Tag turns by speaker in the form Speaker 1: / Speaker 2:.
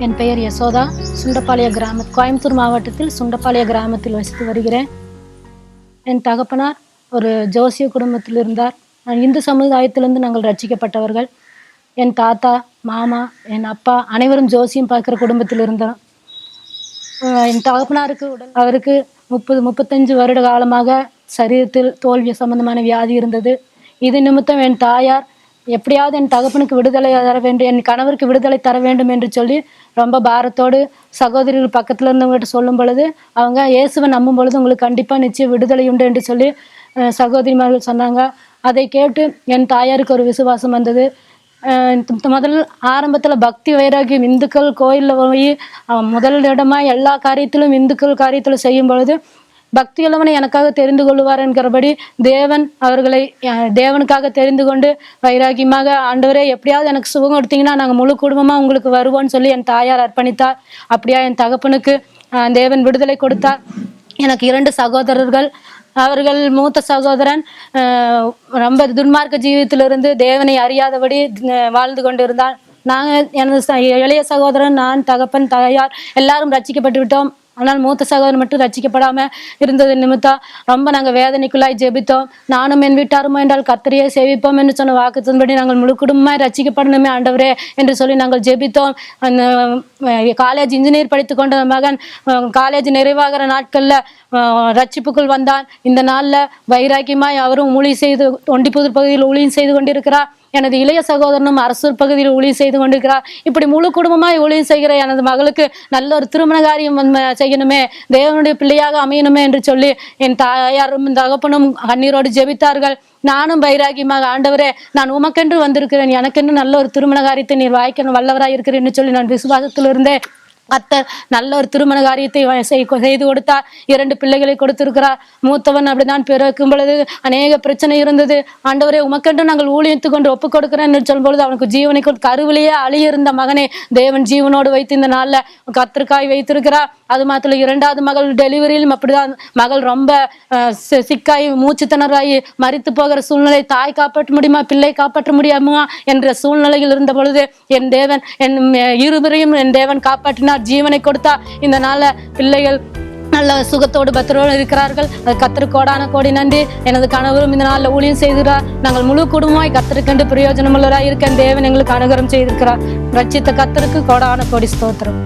Speaker 1: என் பெயர் யசோதா. கோயம்புத்தூர் மாவட்டத்தில் சுண்டப்பாளைய கிராமத்தில் வசித்து வருகிறேன். என் தகப்பனார் ஒரு ஜோசிய குடும்பத்தில் இருந்தார். இந்து சமுதாயத்திலிருந்து நாங்கள் ரட்சிக்கப்பட்டவர்கள். என் தாத்தா, மாமா, என் அப்பா அனைவரும் ஜோசியம் பார்க்குற குடும்பத்தில் இருந்தோம். என் தகப்பனாருக்கு அவருக்கு 35 வருட காலமாக சரீரத்தில் தோல்வி சம்பந்தமான வியாதி இருந்தது. இது நிமித்தம் என் தாயார் எப்படியாவது என் தகப்பனுக்கு விடுதலை தர வேண்டும், என் கணவருக்கு விடுதலை தர வேண்டும் என்று சொல்லி ரொம்ப பாரத்தோடு சகோதரிகள் பக்கத்தில் இருந்தவங்ககிட்ட சொல்லும் பொழுது அவங்க இயேசுவை நம்பும் பொழுது உங்களுக்கு கண்டிப்பாக நிச்சயம் விடுதலை உண்டு என்று சொல்லி சகோதரிமார்கள் சொன்னாங்க. அதை கேட்டு என் தாயாருக்கு ஒரு விசுவாசம் வந்தது. முதல் ஆரம்பத்தில் பக்தி வைராகியம் இந்துக்கள் கோயிலில் போய் முதல் இடமா எல்லா காரியத்திலும் இந்துக்கள் காரியத்தில் செய்யும் பொழுது பக்தி உள்ளவனை எனக்காக தெரிந்து கொள்வார் என்கிறபடி தேவன் அவர்களை தேவனுக்காக தெரிந்து கொண்டு வைராகியமாக ஆண்டவரே எப்படியாவது எனக்கு சுகம் கொடுத்தீங்கன்னா நாங்கள் முழு குடும்பமாக உங்களுக்கு வருவோம்னு சொல்லி என் தாயார் அர்ப்பணித்தார். அப்படியா என் தகப்பனுக்கு தேவன் விடுதலை கொடுத்தார். எனக்கு 2 சகோதரர்கள். அவர்கள் மூத்த சகோதரன் ரொம்ப துன்மார்க்க ஜீவியத்திலிருந்து தேவனை அறியாதபடி வாழ்ந்து கொண்டிருந்தார். நாங்கள் எனது இளைய சகோதரன், நான், தகப்பன், தாயார் எல்லாரும் ரட்சிக்கப்பட்டு விட்டோம். ஆனால் மூத்த சகோதரன் மட்டும் ரட்சிக்கப்படாமல் இருந்தது நிமித்தம் ரொம்ப நாங்கள் வேதனைக்குள்ளாய் ஜெபித்தோம். நானும் என் வீட்டாருமோ என்றால் கர்த்தரையே சேவிப்போம் என்று சொன்ன வாக்குத்தின்படி நாங்கள் முழு குடும்பமாய் ரட்சிக்கப்படணுமே ஆண்டவரே என்று சொல்லி நாங்கள் ஜெபித்தோம். காலேஜ் இன்ஜினியர் படித்து கொண்ட மகன் காலேஜ் நிறைவாகிற நாட்களில் ரட்சிப்புக்குள் வந்தான். இந்த நாளில் வைராக்கியமாய் அவரும் ஊழியம் செய்து ஒண்டிப்புதூர் பகுதியில் ஊழியம் செய்து கொண்டிருக்கிறார். எனது இளைய சகோதரனும் அரசூர் பகுதியில் ஊழியம் செய்து கொண்டிருக்கிறார். இப்படி முழு குடும்பமாய் ஊழியம் செய்கிற எனது மகளுக்கு நல்ல ஒரு திருமண காரியம் செய்யணுமே, தேவனுடைய பிள்ளையாக அமையணுமே என்று சொல்லி என் தாயாரும் தகப்பனும் கண்ணீரோடு ஜெபித்தார்கள். நானும் வைராகியமாக ஆண்டவரே நான் உமக்கென்று வந்திருக்கிறேன், எனக்கென்று நல்ல ஒரு திருமண காரியத்தை நீர் வாய்க்கணும் வல்லவராய் இருக்கிறேன்னு சொல்லி நான் விசுவாசத்தில் இருந்தேன். கர்த்தர் நல்ல ஒரு திருமண காரியத்தை செய்து கொடுத்தார். 2 பிள்ளைகளை கொடுத்திருக்கிறார். மூத்தவன் அப்படிதான் பிறக்கும் பொழுது அநேக பிரச்சனை இருந்தது. ஆண்டவரே உமக்கென்று நாங்கள் ஊழியத்து கொண்டு ஒப்புக் கொடுக்கிறேன் என்று சொல்லும் பொழுது அவனுக்கு ஜீவனை கருவிலேயே அழியிருந்த மகனை தேவன் ஜீவனோடு வைத்து இந்த நாளில் கர்த்தருக்காய் வைத்திருக்கிறார். அது மாத்திரம் 2வது மகள் டெலிவரியிலும் அப்படிதான். மகள் ரொம்ப சிக்காய் மூச்சு திணறாயி மரித்து போகிற சூழ்நிலை. தாய் காப்பாற்ற முடியுமா, பிள்ளை காப்பாற்ற முடியாமா என்ற சூழ்நிலையில் இருந்த பொழுது என் தேவன் இருவரையும் என் தேவன் காப்பாற்றினார், ஜீவனை கொடுத்தா. இந்த நாள்ல பிள்ளைகள் நல்ல சுகத்தோடு பத்திரோடு இருக்கிறார்கள். அது கர்த்தருக்கு கோடான கோடி நன்றி. எனது கணவரும் இந்த நாளில் ஊழியம் செய்கிறார். நாங்கள் முழு குடும்பமாய் கர்த்தருக்கென்று பிரயோஜனமுள்ளவராய் இருக்க தேவன் எங்களுக்கு அனுகிரகம் செய்திருக்கிறார். ரட்சித்த கர்த்தருக்கு கோடான கோடி ஸ்தோத்திரம்.